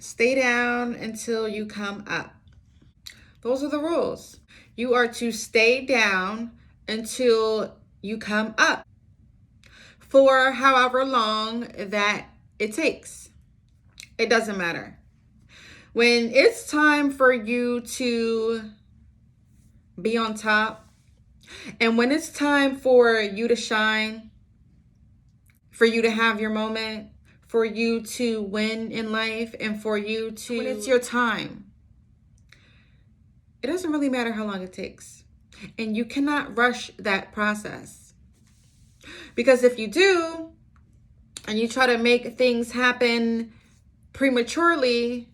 Stay down until you come up. Those are the rules. You are to stay down until you come up for however long that it takes. It doesn't matter. When it's time for you to be on top, and when it's time for you to shine, for you to have your moment, for you to win in life, and for you to, when it's your time, it doesn't really matter how long it takes. And you cannot rush that process. Because if you do, and you try to make things happen prematurely,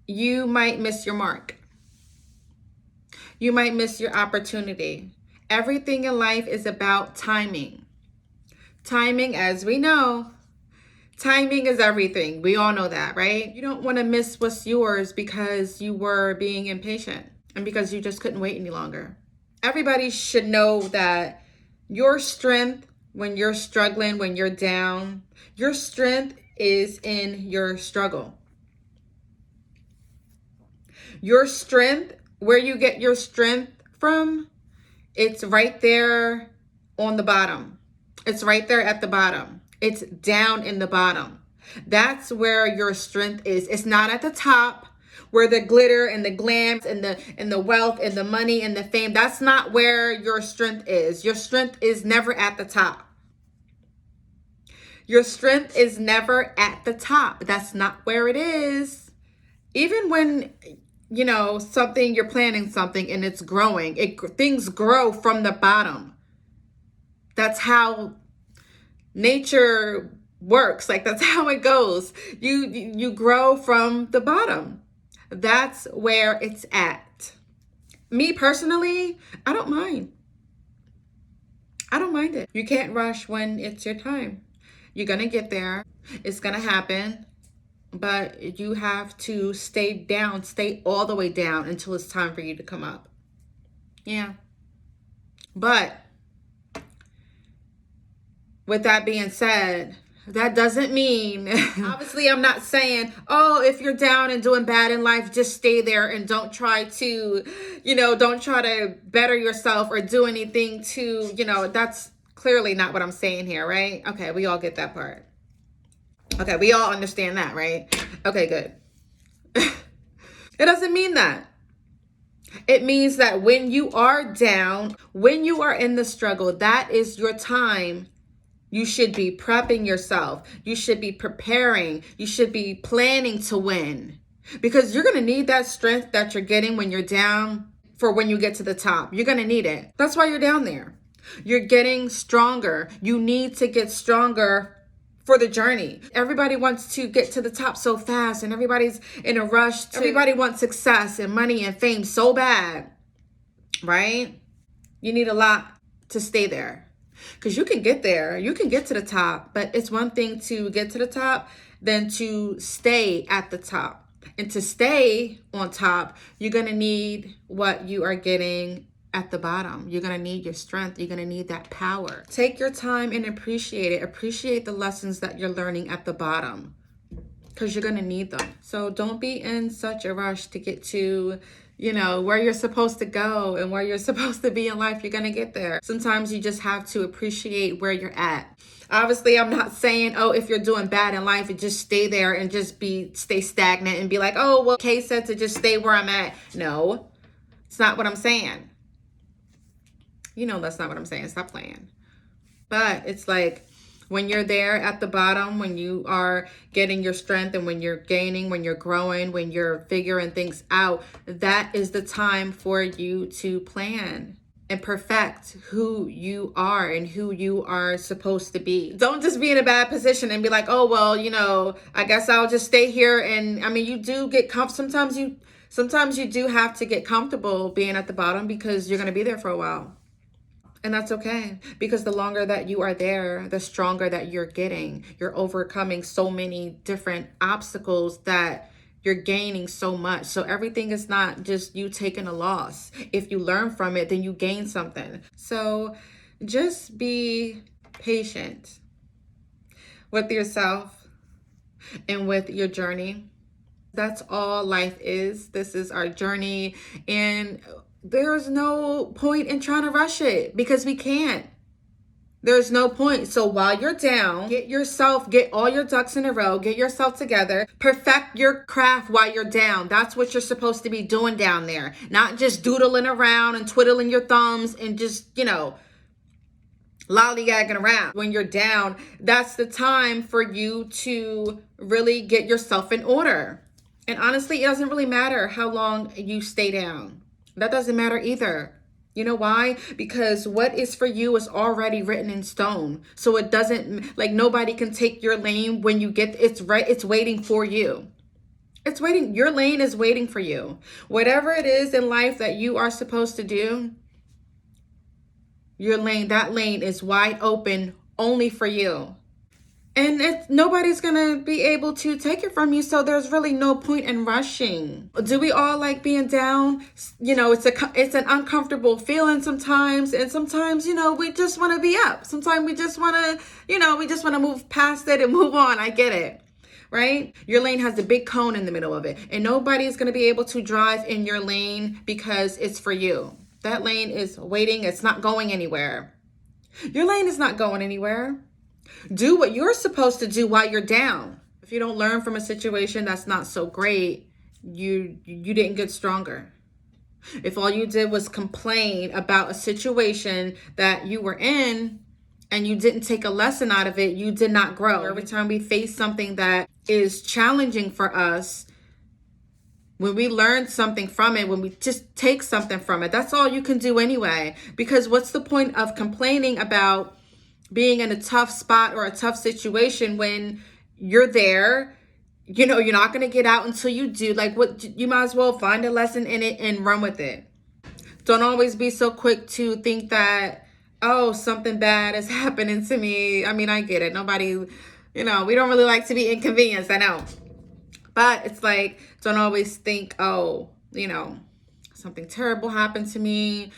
you might miss your mark. You might miss your opportunity. Everything in life is about timing. Timing, as we know, timing is everything. We all know that, right? You don't want to miss what's yours because you were being impatient and because you just couldn't wait any longer. Everybody should know that your strength, when you're struggling, when you're down, your strength is in your struggle. Your strength, where you get your strength from, it's right there on the bottom. It's right there at the bottom. It's down in the bottom. That's where your strength is. It's not at the top where the glitter and the glam and the wealth and the money and the fame. That's not where your strength is. Your strength is never at the top. Your strength is never at the top. That's not where it is. Even when something, you're planning something and it's growing. Things grow from the bottom. That's how nature works. Like, that's how it goes. You grow from the bottom. That's where it's at. Me personally, I don't mind. I don't mind it. You can't rush when it's your time. You're going to get there. It's going to happen. But you have to stay down, stay all the way down until it's time for you to come up. Yeah. But with that being said, that doesn't mean, obviously I'm not saying, oh, if you're down and doing bad in life, just stay there and don't try to better yourself or do anything to, that's clearly not what I'm saying here, right? Okay, we all get that part. Okay, we all understand that, right? Okay, good. It doesn't mean that. It means that when you are down, when you are in the struggle, that is your time. You should be prepping yourself. You should be preparing. You should be planning to win. Because you're going to need that strength that you're getting when you're down for when you get to the top. You're going to need it. That's why you're down there. You're getting stronger. You need to get stronger for the journey. Everybody wants to get to the top so fast, and everybody's in a rush. Everybody wants success and money and fame so bad, right? You need a lot to stay there, because you can get there. You can get to the top, but it's one thing to get to the top than to stay at the top. And to stay on top, you're going to need what you are getting at the bottom. You're going to need your strength. You're going to need that power. Take your time and appreciate it. Appreciate the lessons that you're learning at the bottom, because you're going to need them. So don't be in such a rush to get to, where you're supposed to go and where you're supposed to be in life. You're going to get there. Sometimes you just have to appreciate where you're at. Obviously, I'm not saying, oh, if you're doing bad in life, just stay there and stay stagnant and be like, oh, well, Kay said to just stay where I'm at. No, it's not what I'm saying. That's not what I'm saying. Stop playing. But it's like, when you're there at the bottom, when you are getting your strength and when you're gaining, when you're growing, when you're figuring things out, that is the time for you to plan and perfect who you are and who you are supposed to be. Don't just be in a bad position and be like, oh, well, I guess I'll just stay here. And I mean, you do get comfortable. Sometimes you do have to get comfortable being at the bottom, because you're going to be there for a while. And that's okay, because the longer that you are there, the stronger that you're getting. You're overcoming so many different obstacles that you're gaining so much. So everything is not just you taking a loss. If you learn from it, then you gain something. So just be patient with yourself and with your journey. That's all life is. This is our journey, and there's no point in trying to rush it because we can't. There's no point. So while you're down, get all your ducks in a row, get yourself together, perfect your craft while you're down. That's what you're supposed to be doing down there. Not just doodling around and twiddling your thumbs and just, lollygagging around. When you're down, that's the time for you to really get yourself in order. And honestly, it doesn't really matter how long you stay down. That doesn't matter either. You know why? Because what is for you is already written in stone. So it doesn't, like, nobody can take your lane when you get, it's waiting for you. It's waiting. Your lane is waiting for you. Whatever it is in life that you are supposed to do, that lane is wide open only for you. And nobody's gonna be able to take it from you, so there's really no point in rushing. Do we all like being down? It's an uncomfortable feeling sometimes, and sometimes we just want to be up. Sometimes we just want to move past it and move on. I get it, right? Your lane has a big cone in the middle of it, and nobody's gonna be able to drive in your lane because it's for you. That lane is waiting. It's not going anywhere. Your lane is not going anywhere. Do what you're supposed to do while you're down. If you don't learn from a situation that's not so great, you didn't get stronger. If all you did was complain about a situation that you were in and you didn't take a lesson out of it, you did not grow. Every time we face something that is challenging for us, when we learn something from it, when we just take something from it, that's all you can do anyway. Because what's the point of complaining about being in a tough spot or a tough situation when you're there? You're not going to get out until you do. Like, what, you might as well find a lesson in it and run with it. Don't always be so quick to think that, oh, something bad is happening to me. I mean, I get it. Nobody, we don't really like to be inconvenienced. I know. But it's like, don't always think, oh, something terrible happened to me,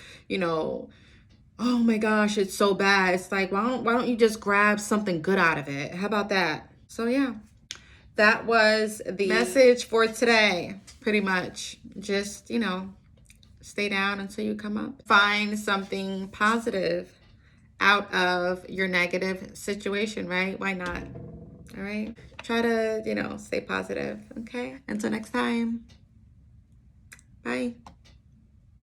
oh my gosh, it's so bad. It's like, why don't you just grab something good out of it? How about that? So yeah, that was the message for today. Pretty much just, stay down until you come up. Find something positive out of your negative situation, right? Why not? All right. Try to, stay positive. Okay. Until next time. Bye.